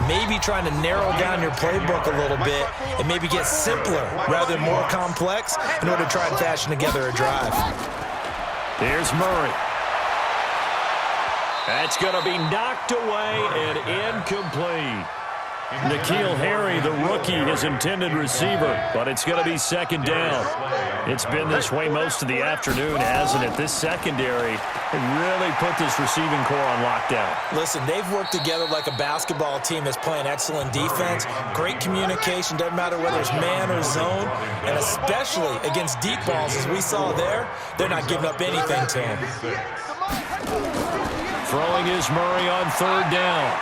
Maybe trying to narrow down your playbook a little bit and maybe get simpler rather than more complex in order to try and fashion together a drive. Here's Murray. That's going to be knocked away and incomplete. N'Keal Harry, the rookie, his intended receiver, but it's going to be 2nd down. It's been this way most of the afternoon, hasn't it? This secondary really put this receiving core on lockdown. Listen, they've worked together like a basketball team that's playing excellent defense. Great communication, doesn't matter whether it's man or zone, and especially against deep balls, as we saw there, they're not giving up anything to him. Throwing is Murray on 3rd down.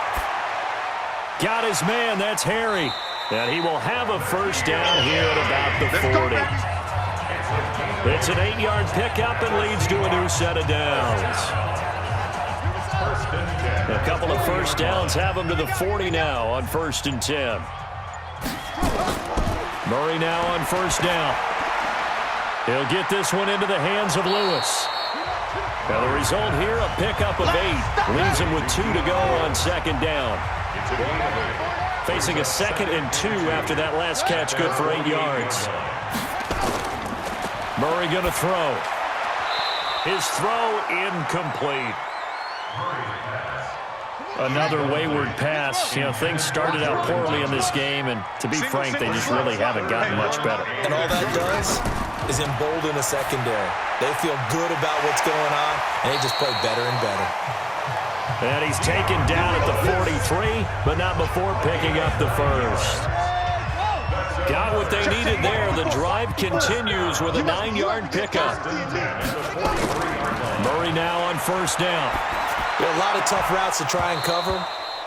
Got his man, that's Harry. And he will have a 1st down here at about the 40. It's an 8-yard pickup and leads to a new set of downs. A couple of first downs have him to the 40 now on 1st and 10. Murray now on first down. He'll get this one into the hands of Lewis. Now the result here, a pickup of 8. Leaves him with 2 to go on 2nd down. Facing a 2nd and 2 after that last catch, good for 8 yards. Murray going to throw. His throw incomplete. Another wayward pass. You know, things started out poorly in this game, and to be frank, they just really haven't gotten much better. And all that does is embolden a secondary. They feel good about what's going on, and they just play better and better. And he's taken down at the 43, but not before picking up the first. Got what they needed there. The drive continues with a 9-yard pickup. Murray now on first down. There are a lot of tough routes to try and cover.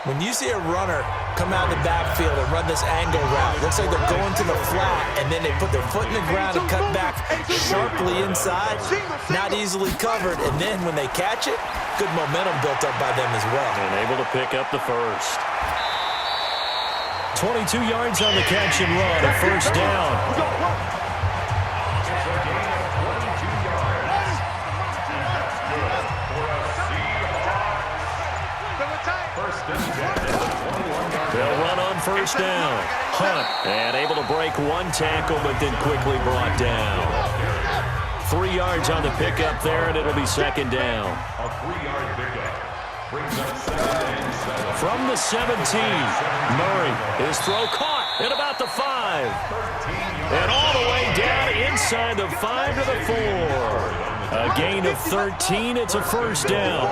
When you see a runner come out of the backfield and run this angle route, looks like they're going to the flat, and then they put their foot in the ground and cut back sharply inside. Not easily covered, and then when they catch it, good momentum built up by them as well. And able to pick up the first. 22 yards on the catch and run, a first down. They'll run on first down. Hunt, and able to break one tackle, but then quickly brought down. 3 yards on the pickup there, and it'll be 2nd down. A 3-yard pickup brings up 2nd and 7. From the 17, Murray, his throw caught at about the 5. And all the way down inside the 5 to the 4. A gain of 13, it's a first down.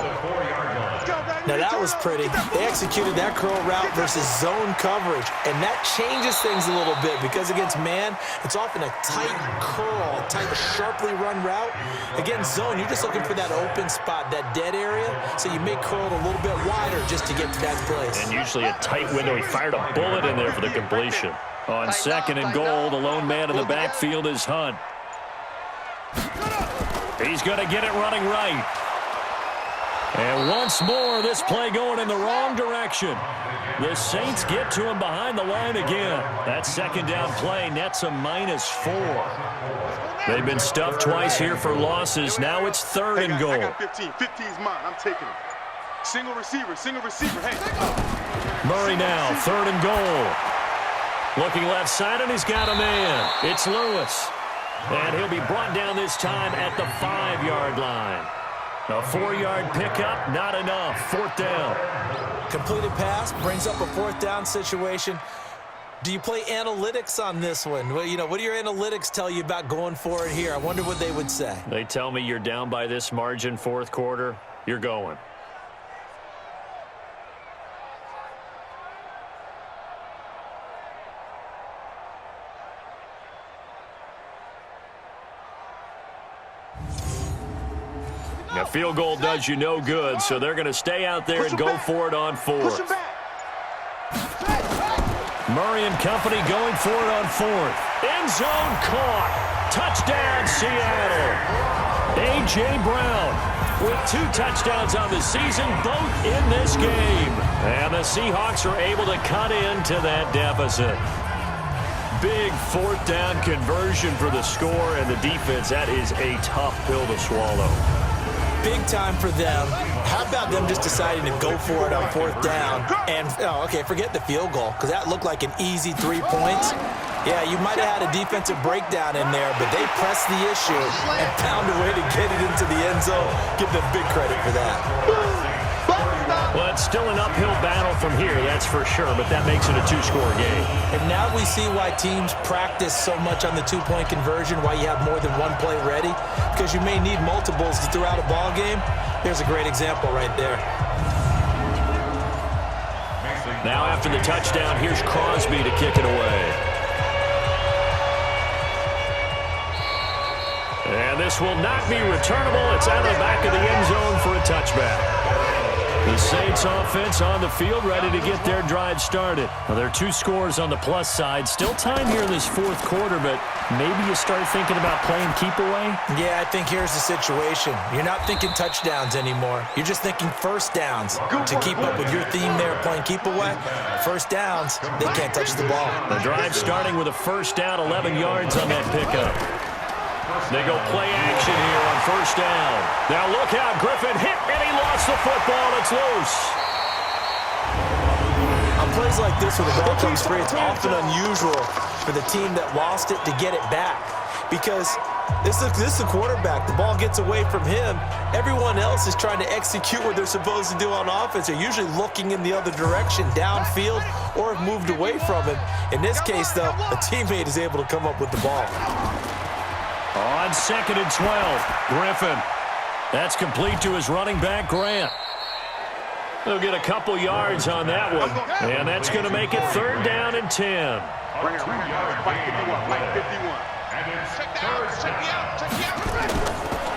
Now that was pretty. They executed that curl route versus zone coverage, and that changes things a little bit because against man, it's often a tight curl, tight, sharply run route. Against zone, you're just looking for that open spot, that dead area, so you may curl it a little bit wider just to get to that place. And usually a tight window. He fired a bullet in there for the completion. On 2nd and goal, the lone man in the backfield is Hunt. He's going to get it running right. And once more, this play going in the wrong direction. The Saints get to him behind the line again. That 2nd down play nets a -4. They've been stuffed twice here for losses. Now it's 3rd and goal. I got 15. 15 is mine. I'm taking it. Single receiver. Hey. Murray now, 3rd and goal. Looking left side, and he's got a man. It's Lewis. And he'll be brought down this time at the 5-yard line. A 4-yard pickup, not enough. 4th down. Completed pass brings up a 4th down situation. Do you play analytics on this one? Well, you know, what do your analytics tell you about going for it here? I wonder what they would say. They tell me you're down by this margin, 4th quarter. You're going. Now, field goal does you no good, so they're going to stay out there and go for it on 4th. Murray and company going for it on 4th. End zone caught. Touchdown, Seattle. A.J. Brown with 2 touchdowns on the season, both in this game. And the Seahawks are able to cut into that deficit. Big 4th down conversion for the score, and the defense, that is a tough pill to swallow. Big time for them. How about them just deciding to go for it on 4th down? And, okay, forget the field goal, because that looked like an easy 3 points. Yeah, you might have had a defensive breakdown in there, but they pressed the issue and found a way to get it into the end zone. Give them big credit for that. Well, it's still an uphill battle from here, that's for sure, but that makes it a 2-score game. And now we see why teams practice so much on the 2-point conversion, why you have more than one play ready, because you may need multiples throughout a ball game. Here's a great example right there. Now after the touchdown, here's Crosby to kick it away. And this will not be returnable. It's out of the back of the end zone for a touchback. The Saints offense on the field, ready to get their drive started. Well, there are 2 scores on the plus side. Still time here in this 4th quarter, but maybe you start thinking about playing keep away? Yeah, I think here's the situation. You're not thinking touchdowns anymore. You're just thinking first downs. To keep up with your theme there, playing keep away, first downs, they can't touch the ball. The drive starting with a first down, 11 yards on that pickup. They go play action here on first down. Now look out, Griffin hit, and he lost the football. It's loose. On plays like this where the ball comes free, it's often unusual for the team that lost it to get it back. Because this is the quarterback. The ball gets away from him. Everyone else is trying to execute what they're supposed to do on offense. They're usually looking in the other direction, downfield, or have moved away from him. In this case, though, a teammate is able to come up with the ball. On 2nd and 12, Griffin. That's complete to his running back, Grant. They'll get a couple yards on that one, and that's going to make it 3rd down and 10.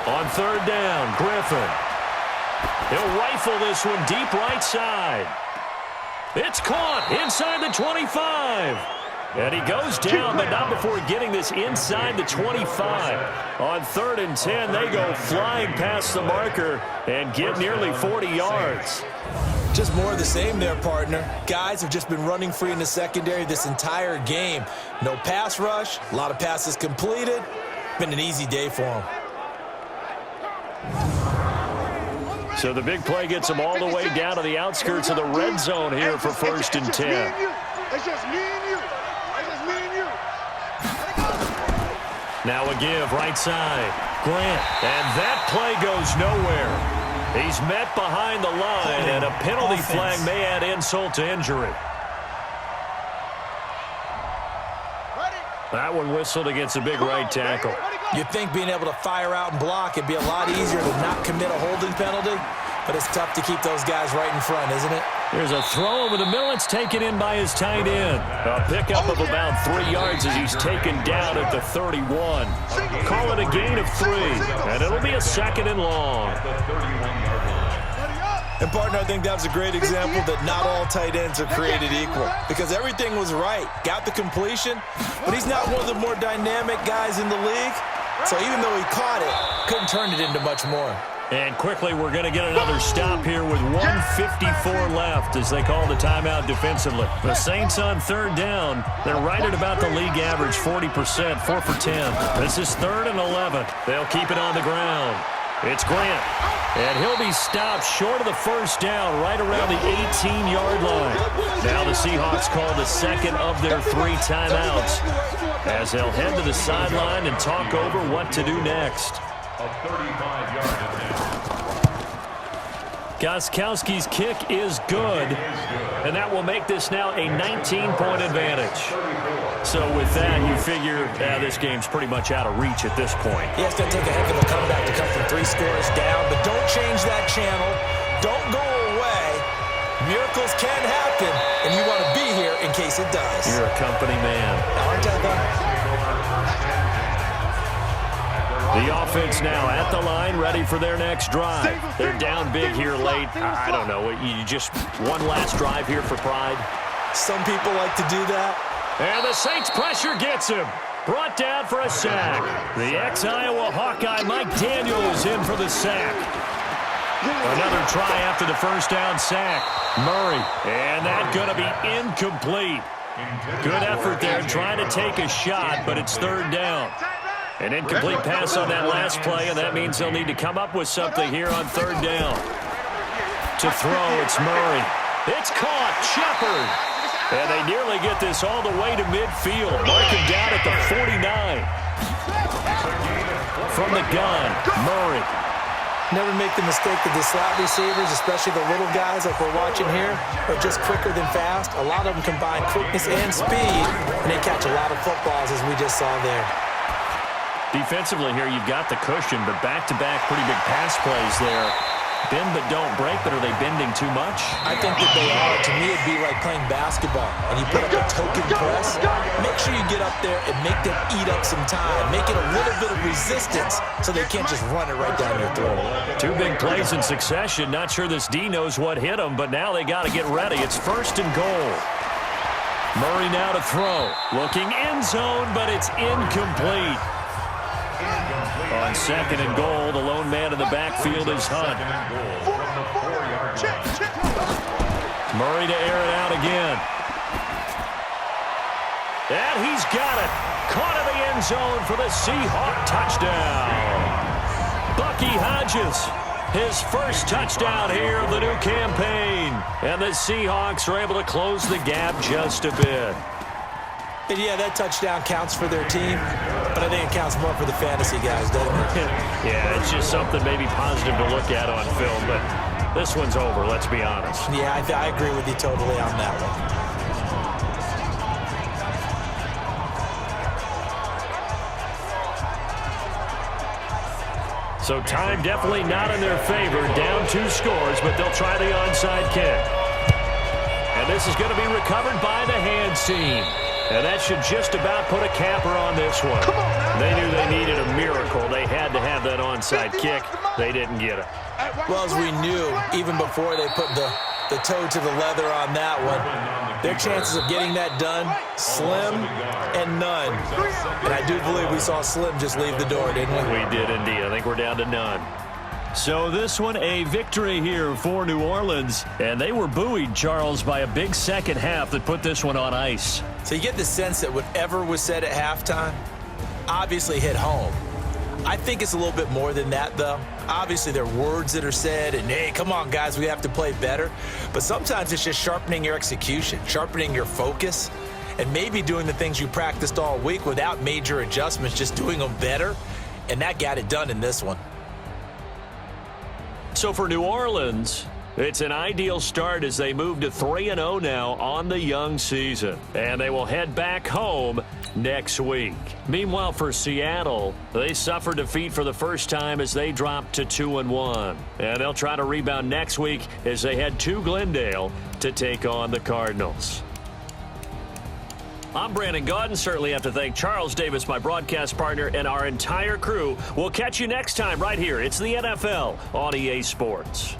On 3rd down, Griffin. He'll rifle this one deep right side. It's caught inside the 25. And he goes down, but not before getting this inside the 25. On 3rd and 10, they go flying past the marker and get nearly 40 yards. Just more of the same there, partner. Guys have just been running free in the secondary this entire game. No pass rush, a lot of passes completed. Been an easy day for them. So the big play gets them all the way down to the outskirts of the red zone here for 1st and 10. It's just me and you. Now a give, right side. Grant, and that play goes nowhere. He's met behind the line, and a penalty flag may add insult to injury. That one whistled against a big right tackle. You'd think being able to fire out and block it'd be a lot easier to not commit a holding penalty, but it's tough to keep those guys right in front, isn't it? There's a throw over the middle. It's taken in by his tight end. A pickup of about 3 yards as he's taken down at the 31. Call it a gain of 3, and it'll be a 2nd and long. And, partner, I think that was a great example that not all tight ends are created equal because everything was right. Got the completion, but he's not one of the more dynamic guys in the league. So even though he caught it, couldn't turn it into much more. And quickly, we're going to get another stop here with 1:54 left as they call the timeout defensively. The Saints on 3rd down. They're right at about the league average, 40%, 4 for 10. This is 3rd and 11. They'll keep it on the ground. It's Grant. And he'll be stopped short of the first down right around the 18-yard line. Now the Seahawks call the 2nd of their 3 timeouts as they'll head to the sideline and talk over what to do next. A 35-yard attempt. Gostkowski's kick is good, and that will make this now a 19-point advantage. So with that, you figure this game's pretty much out of reach at this point. He has to take a heck of a comeback to come from 3 scores down, but don't change that channel. Don't go away. Miracles can happen, and you want to be here in case it does. You're a company man. Aren't I, though? The offense now at the line, ready for their next drive. They're down big here late. I don't know. You just one last drive here for pride? Some people like to do that. And the Saints pressure gets him. Brought down for a sack. The ex-Iowa Hawkeye Mike Daniels in for the sack. Another try after the first down sack. Murray. And that's going to be incomplete. Good effort there trying to take a shot, but it's 3rd down. An incomplete pass on that last play, and that means they'll need to come up with something here on 3rd down. To throw, it's Murray. It's caught. Shepard. And they nearly get this all the way to midfield. Mark him down at the 49. From the gun, Murray. Never make the mistake that the slot receivers, especially the little guys like we're watching here, are just quicker than fast. A lot of them combine quickness and speed, and they catch a lot of footballs, as we just saw there. Defensively here, you've got the cushion, but back-to-back pretty big pass plays there. Bend but don't break, but are they bending too much? I think that they are. To me, it'd be like playing basketball, and you put up a token press. Make sure you get up there and make them eat up some time. Make it a little bit of resistance so they can't just run it right down your throat. 2 big plays in succession. Not sure this D knows what hit them, but now they got to get ready. It's 1st and goal. Murray now to throw. Looking end zone, but it's incomplete. On 2nd and goal, the lone man in the backfield is Hunt. Murray to air it out again. And he's got it. Caught in the end zone for the Seahawks touchdown. Bucky Hodges, his first touchdown here of the new campaign. And the Seahawks are able to close the gap just a bit. And yeah, that touchdown counts for their team, but I think it counts more for the fantasy guys, doesn't it? Yeah, it's just something maybe positive to look at on film, but this one's over, let's be honest. Yeah, I agree with you totally on that one. So time definitely not in their favor. Down 2 scores, but they'll try the onside kick. And this is going to be recovered by the hands team. And that should just about put a capper on this one. They knew they needed a miracle. They had to have that onside kick. They didn't get it. Well, as we knew, even before they put the toe to the leather on that one, their chances of getting that done, slim and none. And I do believe we saw Slim just leave the door, didn't we? We did indeed. I think we're down to none. So this one, a victory here for New Orleans. And they were buoyed, Charles, by a big second half that put this one on ice. So you get the sense that whatever was said at halftime obviously hit home. I think it's a little bit more than that, though. Obviously, there are words that are said, and, hey, come on, guys, we have to play better. But sometimes it's just sharpening your execution, sharpening your focus, and maybe doing the things you practiced all week without major adjustments, just doing them better. And that got it done in this one. So for New Orleans, it's an ideal start as they move to 3-0 now on the young season. And they will head back home next week. Meanwhile, for Seattle, they suffered defeat for the first time as they dropped to 2-1. And they'll try to rebound next week as they head to Glendale to take on the Cardinals. I'm Brandon Gaudin. Certainly have to thank Charles Davis, my broadcast partner, and our entire crew. We'll catch you next time right here. It's the NFL on EA Sports.